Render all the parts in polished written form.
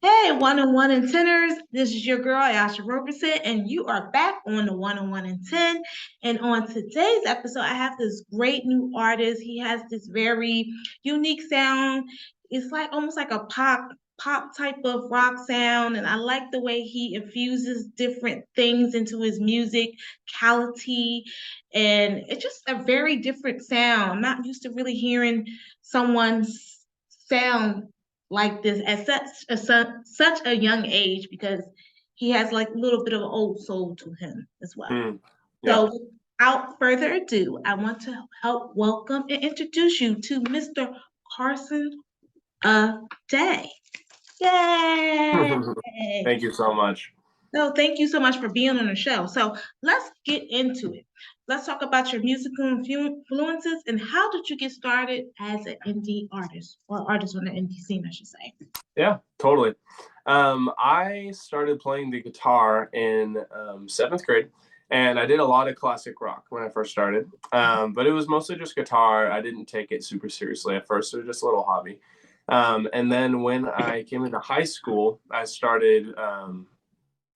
Hey, one and one and tenors. This is your girl, Ayasha Roberson, and you are back on the one and one and ten. And on today's episode, I have this great new artist. He has this very unique sound. It's like almost like a pop type of rock sound, and I like the way he infuses different things into his music, quality, and it's just a very different sound. I'm not used to really hearing someone's sound like this at such a young age because he has like a little bit of an old soul to him as well. Mm, yeah. So without further ado, I want to help welcome and introduce you to Mr. Carson Day. Yay! Thank you so much. So thank you so much for being on the show. So let's get into it. Let's talk about your musical influences and how did you get started as an indie artist or artist on the indie scene, I should say. Yeah, totally. I started playing the guitar in seventh grade, and I did a lot of classic rock when I first started. But it was mostly just guitar. I didn't take it super seriously at first. It was just a little hobby. And then when I came into high school, I started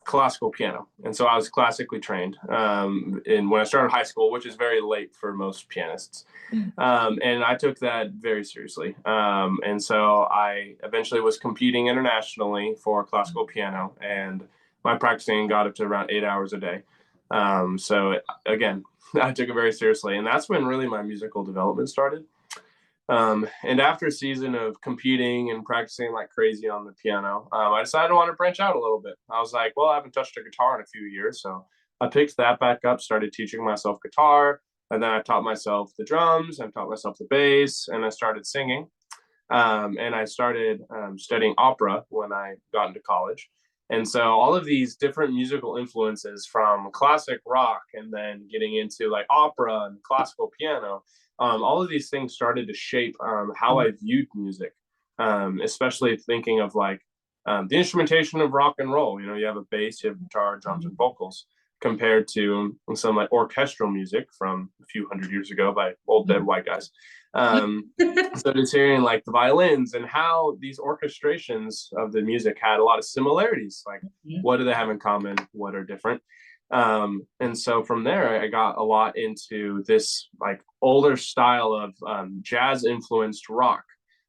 classical piano, and so I was classically trained in when I started high school, which is very late for most pianists. And I took that very seriously, and so I eventually was competing internationally for classical piano, and my practicing got up to around 8 hours a day. So again, I took it very seriously, and that's when really my musical development started. And after a season of competing and practicing like crazy on the piano, I decided I want to branch out a little bit. I was like, well, I haven't touched a guitar in a few years. So I picked that back up, started teaching myself guitar. And then I taught myself the drums, I taught myself the bass, and I started singing. And I started studying opera when I got into college. And so all of these different musical influences from classic rock and then getting into like opera and classical piano, all of these things started to shape how I viewed music, especially thinking of like the instrumentation of rock and roll. You know, you have a bass, you have guitar, drums, and vocals compared to some like orchestral music from a few hundred years ago by old dead white guys. So just hearing like the violins and how these orchestrations of the music had a lot of similarities. Like, what do they have in common? What are different? And so from there, I got a lot into this like older style of jazz influenced rock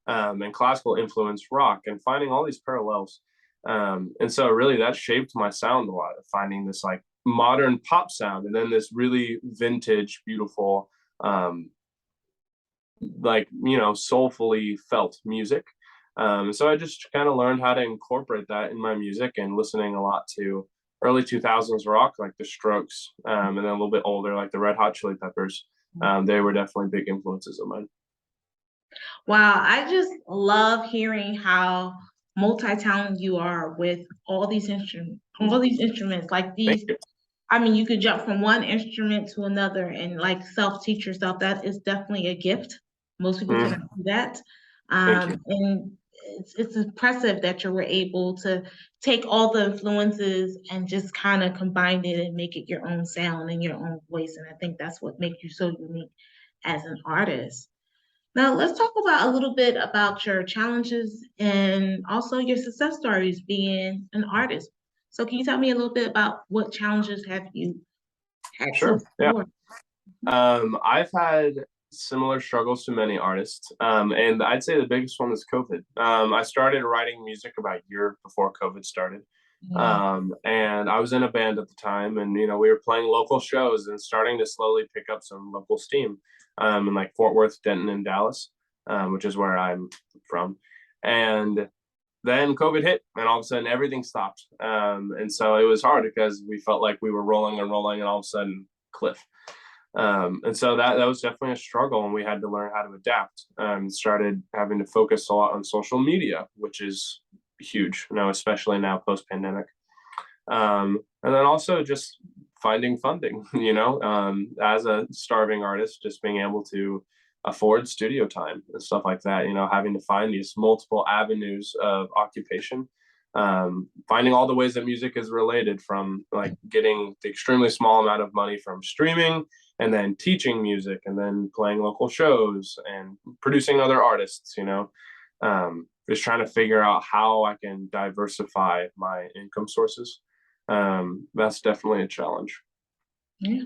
and classical influenced rock, and finding all these parallels. And so really that shaped my sound a lot, finding this like modern pop sound and then this really vintage, beautiful, like, you know, soulfully felt music. So I just kind of learned how to incorporate that in my music and listening a lot to early 2000s rock, like the Strokes, and then a little bit older, like the Red Hot Chili Peppers. They were definitely big influences of mine. Wow, I just love hearing how multi-talented you are with all these instruments, like Thank these. you. I mean, you could jump from one instrument to another and like self-teach yourself. That is definitely a gift. Most people cannot Mm, do that. thank you. And it's impressive that you were able to take all the influences and just kind of combine it and make it your own sound and your own voice. And I think that's what makes you so unique as an artist. Now, let's talk about a little bit about your challenges and also your success stories being an artist. So, can you tell me a little bit about what challenges have you had to Sure. Yeah. endure? I've had similar struggles to many artists, and I'd say the biggest one is COVID. I started writing music about a year before COVID started, Yeah. and I was in a band at the time, and you know we were playing local shows and starting to slowly pick up some local steam, in like Fort Worth, Denton, and Dallas, which is where I'm from, and then COVID hit, and all of a sudden everything stopped, and so it was hard because we felt like we were rolling and rolling, and all of a sudden cliff. And so that was definitely a struggle, and we had to learn how to adapt. Started having to focus a lot on social media, which is huge, you know, especially now post pandemic. And then also just finding funding, you know, as a starving artist, just being able to afford studio time and stuff like that, you know, having to find these multiple avenues of occupation, finding all the ways that music is related, from like getting the extremely small amount of money from streaming and then teaching music and then playing local shows and producing other artists, you know. just trying to figure out how I can diversify my income sources. That's definitely a challenge. Yeah.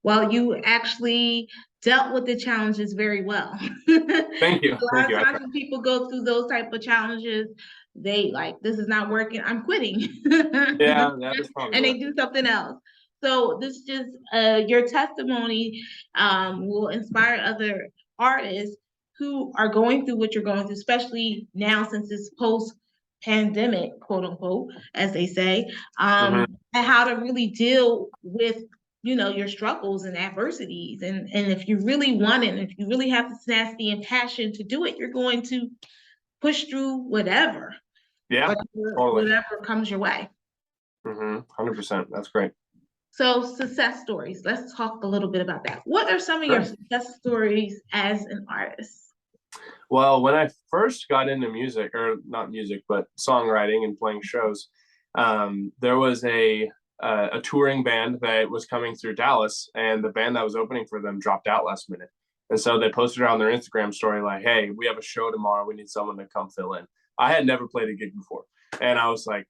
Well, you actually dealt with the challenges very well. Thank you. A Thank lot you. of I times try. when people go through those type of challenges, they like, this is not working, I'm quitting. Yeah, that is probably And right. they do something else. So this just your testimony will inspire other artists who are going through what you're going through, especially now since it's post pandemic, quote unquote, as they say, Hmm. and how to really deal with your struggles and adversities, and if you really want it, and if you really have the tenacity and passion to do it, you're going to push through whatever Yeah, whatever totally. whatever comes your way. 100%. That's great. So success stories, let's talk a little bit about that. What are some of your Sure. success stories as an artist? Well, when I first got into music, or not music, but songwriting and playing shows, there was a touring band that was coming through Dallas, and the band that was opening for them dropped out last minute. And so they posted it on their Instagram story like, "Hey, we have a show tomorrow. We need someone to come fill in." I had never played a gig before, and I was like,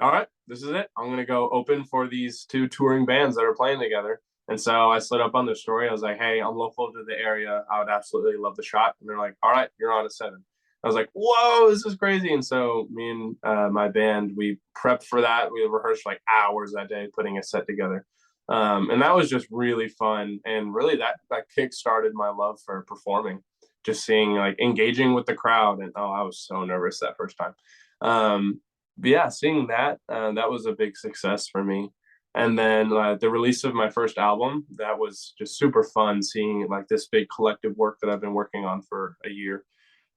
all right, this is it. I'm going to go open for these two touring bands that are playing together. And so I slid up on their story. I was like, hey, I'm local to the area. I would absolutely love the shot. And they're like, all right, you're on at 7. I was like, whoa, this is crazy. And so me and my band, we prepped for that. We rehearsed like hours that day, putting a set together. And that was just really fun. And really that kick started my love for performing, just seeing like engaging with the crowd. And oh, I was so nervous that first time. But yeah, seeing that that was a big success for me. And then the release of my first album, that was just super fun seeing like this big collective work that I've been working on for a year.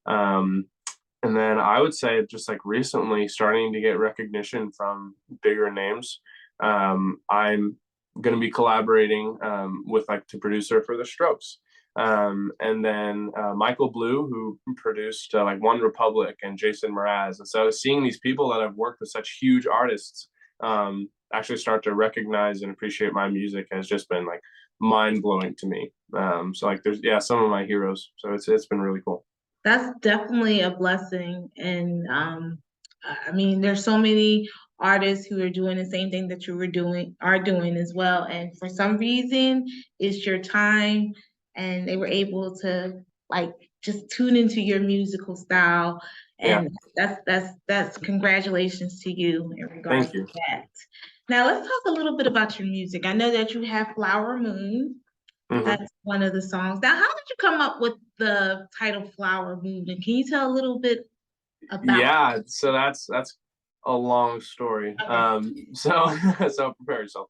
Um, and then I would say just like recently starting to get recognition from bigger names. I'm going to be collaborating with like the producer for The Strokes. And then Michael Blue, who produced like One Republic and Jason Mraz. And so seeing these people that I've worked with, such huge artists, actually start to recognize and appreciate my music has just been like mind blowing to me. So like there's some of my heroes. So it's been really cool. That's definitely a blessing. And I mean, there's so many artists who are doing the same thing that you are doing as well. And for some reason, it's your time, and they were able to like just tune into your musical style. Yeah. And that's congratulations to you in regards Thank to you. that. Now let's talk a little bit about your music. I know that you have Flower Moon. Hmm. That's one of the songs. Now, how did you come up with the title Flower Moon? And can you tell a little bit about Yeah, so that's a long story. that? Okay. So so prepare yourself.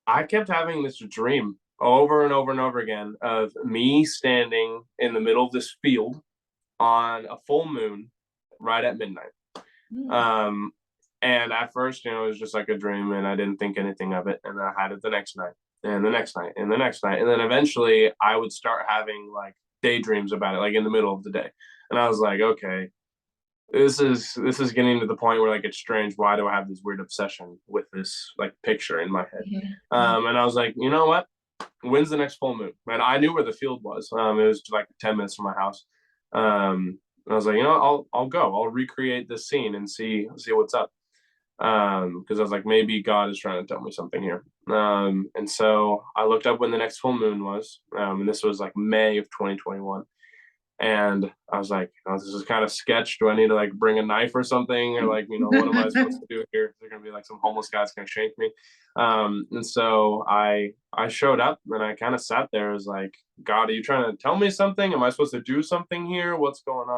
I kept having this dream over and over and over again of me standing in the middle of this field on a full moon right at midnight. Mm. Um, and at first, it was just like a dream, and I didn't think anything of it. And then I had it the next night, and the next night, and the next night, and then eventually, I would start having like daydreams about it, like in the middle of the day. And I was like, okay, this is getting to the point where like it's strange. Why do I have this weird obsession with this like picture in my head? Mhm. And I was like, you know what? When's the next full moon? And I knew where the field was. It was like 10 minutes from my house. And I was like, I'll go. I'll recreate this scene and see what's up. Because I was like, maybe God is trying to tell me something here. And so I looked up when the next full moon was, and this was like May of 2021. And I was like, oh, this is kind of sketch. Do I need to like bring a knife or something? Or like, what am I supposed to do here? They're gonna be like some homeless guy's gonna shank me. And so I showed up and I kind of sat there. I was like, God, are you trying to tell me something? Am I supposed to do something here? What's going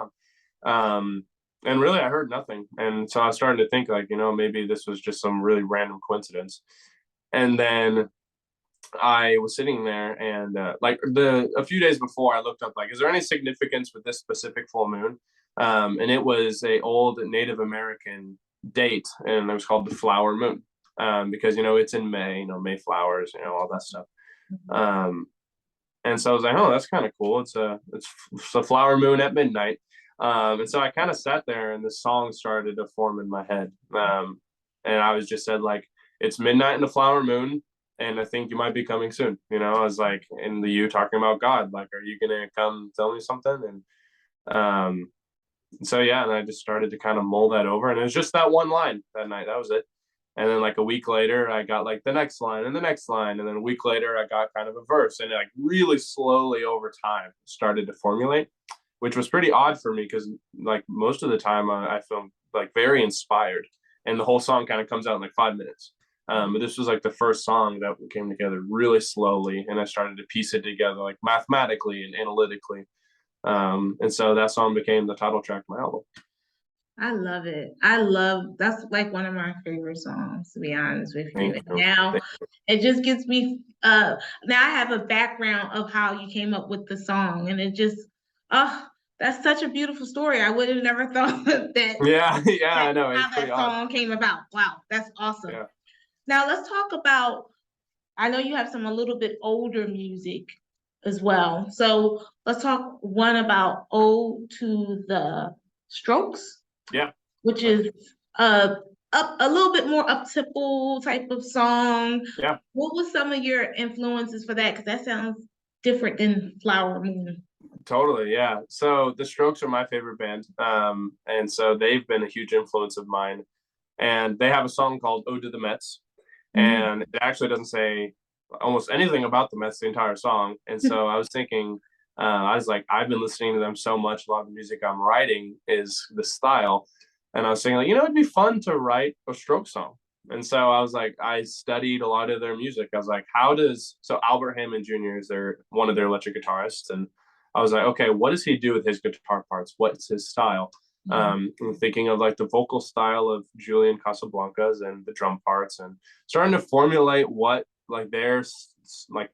on? And really I heard nothing. And so I started to think like, maybe this was just some really random coincidence. And then I was sitting there and like a few days before I looked up like, is there any significance with this specific full moon? And it was a old Native American date, and it was called the flower moon, because it's in May, May flowers, all that stuff. Um, and so I was like, oh, that's kind of cool. It's a flower moon at midnight. And so I kind of sat there, and this song started to form in my head. And I was just said like, it's midnight in the flower moon, and I think you might be coming soon. I was like, you talking about God, like, are you gonna come tell me something? And so yeah, and I just started to kind of mull that over, and it was just that one line that night. That was it. And then like a week later, I got like the next line and the next line, and then a week later, I got kind of a verse, and like really slowly over time started to formulate, which was pretty odd for me because like most of the time I feel like very inspired, and the whole song kind of comes out in like 5 minutes. But this was like the first song that came together really slowly, and I started to piece it together like mathematically and analytically. And so that song became the title track of my album. I love it. I love that's like one of my favorite songs, to be honest with you. Thank And you. now it just gets me now I have a background of how you came up with the song, and it just oh that's such a beautiful story. I would have never thought that Yeah, yeah, that I know. It's how pretty that odd. song came about. Wow, that's awesome. Yeah. Now let's talk about I know you have some a little bit older music as well. So let's talk one about Ode to the Strokes, Yeah. which is uh up a little bit more up tempo type of song. Yeah. What was some of your influences for that? Because that sounds different than Flower Moon. Totally. Yeah. So the Strokes are my favorite band. And so they've been a huge influence of mine. And they have a song called Ode to the Mets. And it actually doesn't say almost anything about the Mets, the entire song. And so I was thinking, I was like, I've been listening to them so much. A lot of the music I'm writing is the style. And I was saying, like, it'd be fun to write a Stroke song. And so I was like, I studied a lot of their music. I was like, so Albert Hammond Jr. is one of their electric guitarists. And I was like, okay, what does he do with his guitar parts? What's his style? I'm thinking of like the vocal style of Julian Casablancas and the drum parts, and starting to formulate what like their like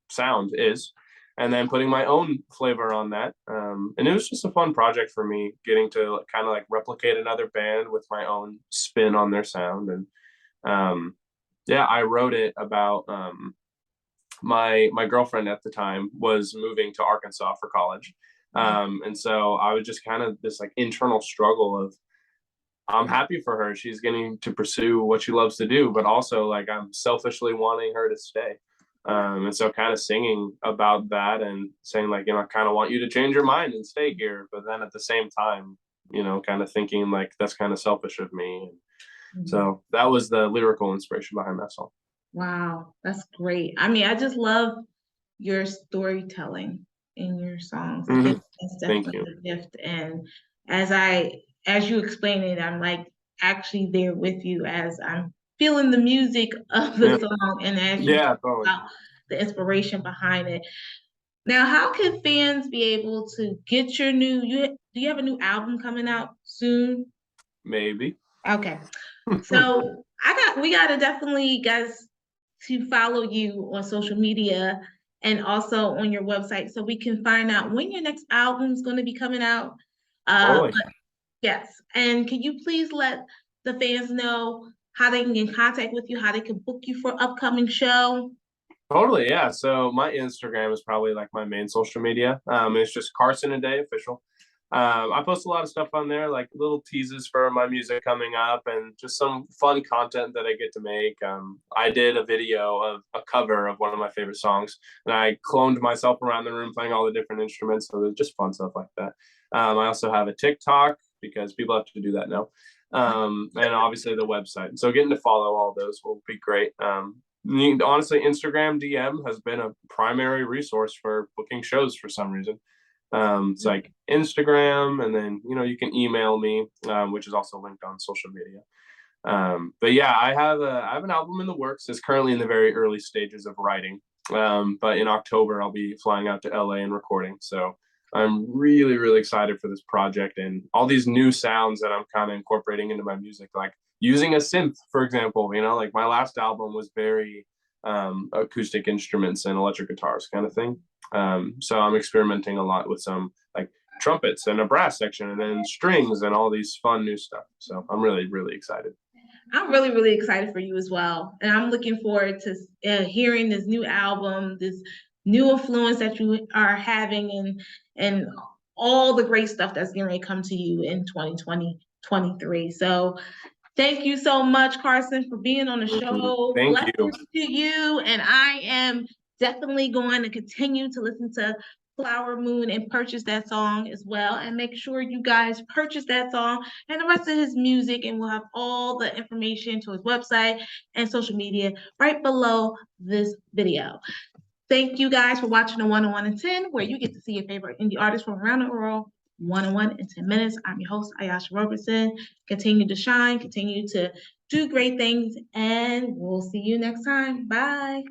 sound is, and then putting my own flavor on that. And it was just a fun project for me, getting to kind of like replicate another band with my own spin on their sound. And yeah, I wrote it about my girlfriend at the time was moving to Arkansas for college. And so I was just kind of this like internal struggle of I'm happy for her. She's getting to pursue what she loves to do, but also like I'm selfishly wanting her to stay. And so kind of singing about that and saying like, I kind of want you to change your mind and stay here. But then at the same time, kind of thinking like that's kind of selfish of me. So that was the lyrical inspiration behind that song. Wow, that's great. I mean, I just love your storytelling in your songs. I think that's Thank definitely you. a gift. And as you explain it, I'm like actually there with you as I'm feeling the music of the song and as you talk Totally. about the inspiration behind it. Now, how can fans be able to get your do you have a new album coming out soon? Maybe. Okay. So we gotta definitely guys to follow you on social media and also on your website so we can find out when your next album is going to be coming out. Totally. Yes. And can you please let the fans know how they can get in contact with you, how they can book you for upcoming show? Totally, yeah. So my Instagram is probably like my main social media. It's just Carson Aday official. I post a lot of stuff on there, like little teases for my music coming up, and just some fun content that I get to make. I did a video of a cover of one of my favorite songs, and I cloned myself around the room playing all the different instruments. So there's just fun stuff like that. I also have a TikTok because people have to do that now, and obviously the website. So getting to follow all those will be great. Honestly, Instagram DM has been a primary resource for booking shows for some reason. It's like Instagram, and then you can email me, which is also linked on social media. But yeah, I have an album in the works. It's currently in the very early stages of writing. But in October, I'll be flying out to LA and recording. So I'm really, really excited for this project and all these new sounds that I'm kind of incorporating into my music, like using a synth, for example. Like my last album was very acoustic instruments and electric guitars kind of thing. So I'm experimenting a lot with some like trumpets and a brass section and then strings and all these fun new stuff. So I'm really, really excited. I'm really, really excited for you as well. And I'm looking forward to hearing this new album, this new influence that you are having, and all the great stuff that's going to come to you in 2023. So thank you so much, Carson, for being on the show. Thank you. Blessings to you. And I am definitely going to continue to listen to Flower Moon and purchase that song as well. And make sure you guys purchase that song and the rest of his music. And we'll have all the information to his website and social media right below this video. Thank you guys for watching the 101 in 10, where you get to see your favorite indie artists from around the world. 101 in 10 minutes. I'm your host, Ayasha Roberson. Continue to shine, continue to do great things, and we'll see you next time. Bye.